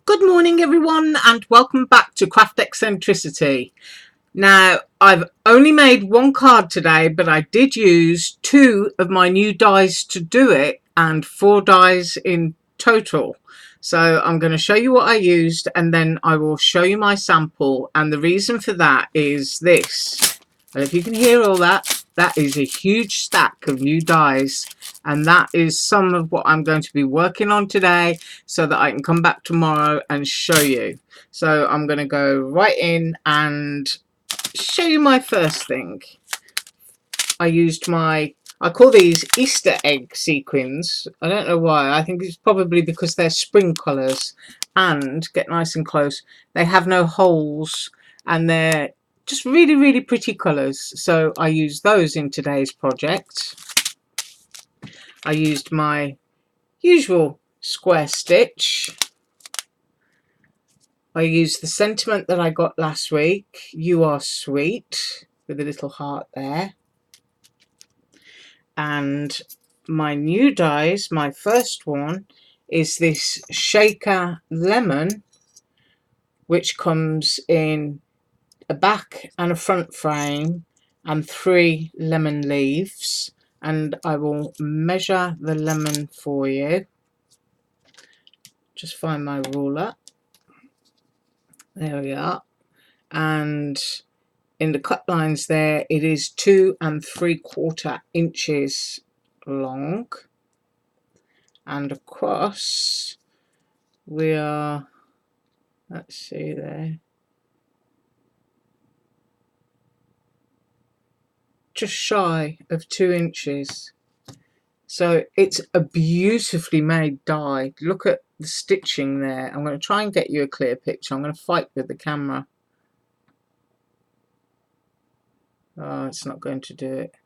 Good morning everyone and welcome back to Craft Eccentricity. Now I've only made one card today, but I did use two of my new dies to do it and four dies in total. So I'm going to show you what I used and then I will show you my sample, and the reason for that is this. And if you can hear all that, that is a huge stack of new dies, and that is some of what I'm going to be working on today so that I can come back tomorrow and show you. So I'm going to go right in and show you my first thing. I call these Easter egg sequins. I don't know why. I think it's probably because they're spring colours, and get nice and close, they have no holes and they're just really pretty colours. So I used those in today's project. I used my usual square stitch. I used the sentiment that I got last week, "You are sweet," with a little heart there. And my new dies, my first one, is this Shaker Lemon, which comes in a back and a front frame and 3 lemon leaves. And I will measure the lemon for you. Just find my ruler. There we are. And in the cut lines there, it is 2 3/4 inches long, and across we are, let's see there, just shy of 2 inches. So it's a beautifully made die. Look at the stitching there. I'm going to try and get you a clear picture. I'm going to fight with the camera. Oh, it's not going to do it.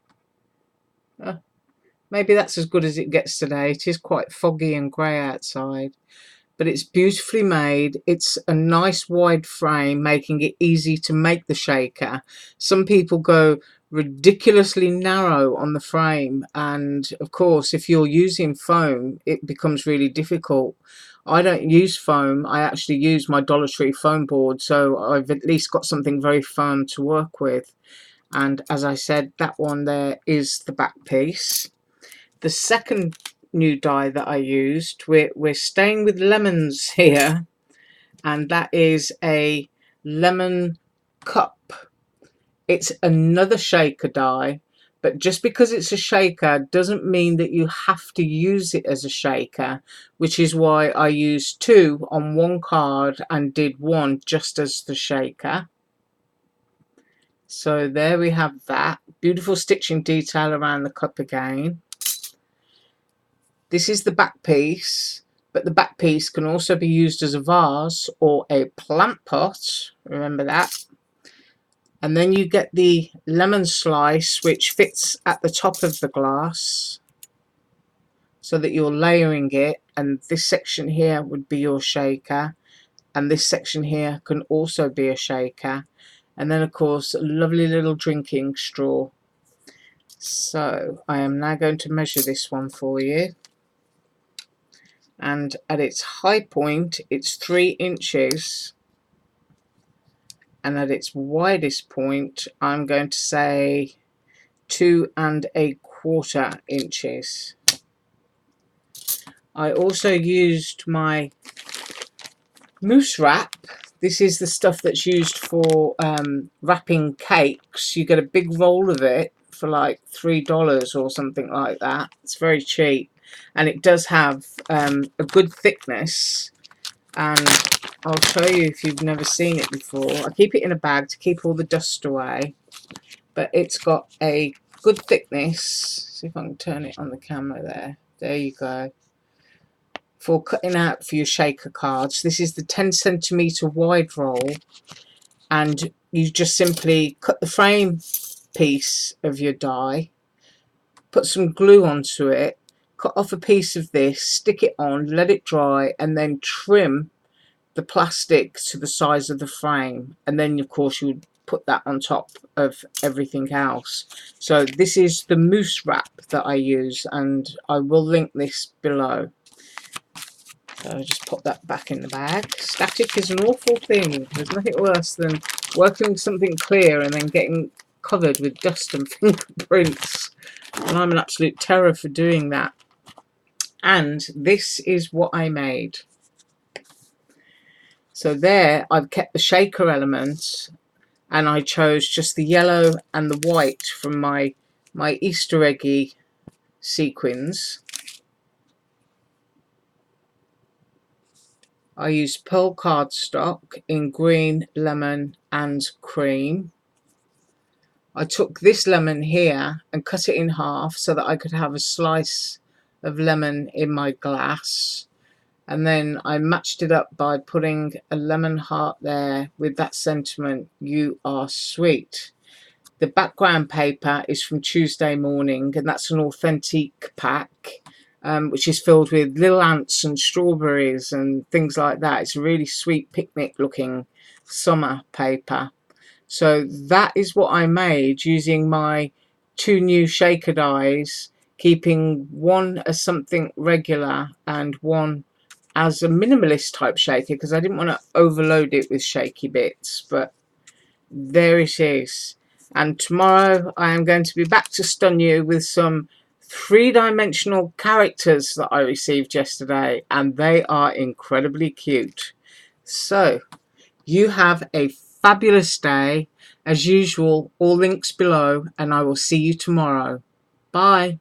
Maybe that's as good as it gets today. It is quite foggy and grey outside, but it's beautifully made. It's a nice wide frame, making it easy to make the shaker. Some people go ridiculously narrow on the frame, and of course if you're using foam it becomes really difficult. I don't use foam. I actually use my Dollar Tree foam board, so I've at least got something very firm to work with. And as I said, that one there is the back piece. The second new die that I used, we're staying with lemons here, and that is a lemon cup. It's another shaker die, but just because it's a shaker doesn't mean that you have to use it as a shaker, which is why I used 2 on one card and did one just as the shaker. So there we have that beautiful stitching detail around the cup again. This is the back piece, but the back piece can also be used as a vase or a plant pot, remember that. And then you get the lemon slice, which fits at the top of the glass so that you're layering it, and this section here would be your shaker, and this section here can also be a shaker. And then of course a lovely little drinking straw. So I am now going to measure this one for you, and at its high point it's 3 inches, and at its widest point I'm going to say 2 1/4 inches. I also used my mousse wrap. This is the stuff that's used for wrapping cakes. You get a big roll of it for like $3 or something like that. It's very cheap, and it does have a good thickness, and I'll show you if you've never seen it before. I keep it in a bag to keep all the dust away, but it's got a good thickness. See if I can turn it on the camera there. There you go. For cutting out for your shaker cards, this is the 10cm wide roll, and you just simply cut the frame piece of your die, put some glue onto it, cut off a piece of this, stick it on, let it dry, and then trim the plastic to the size of the frame, and then of course you would put that on top of everything else. So this is the mousse wrap that I use, and I will link this below. So I just pop that back in the bag. Static is an awful thing. There's nothing worse than working with something clear and then getting covered with dust and fingerprints. And I'm an absolute terror for doing that. And this is what I made. So there I've kept the shaker elements, and I chose just the yellow and the white from my Easter eggy sequins. I used pearl cardstock in green, lemon and cream. I took this lemon here and cut it in half so that I could have a slice of lemon in my glass. And then I matched it up by putting a lemon heart there with that sentiment, "You are sweet." The background paper is from Tuesday Morning, and that's an authentic pack, which is filled with little ants and strawberries and things like that. It's a really sweet picnic looking summer paper. So that is what I made using my 2 new shaker dies, keeping one as something regular and one as a minimalist type shaker because I didn't want to overload it with shaky bits. But there it is. And tomorrow I am going to be back to stun you with some 3-dimensional characters that I received yesterday, and they are incredibly cute. So you have a fabulous day. As usual, all links below, and I will see you tomorrow. Bye.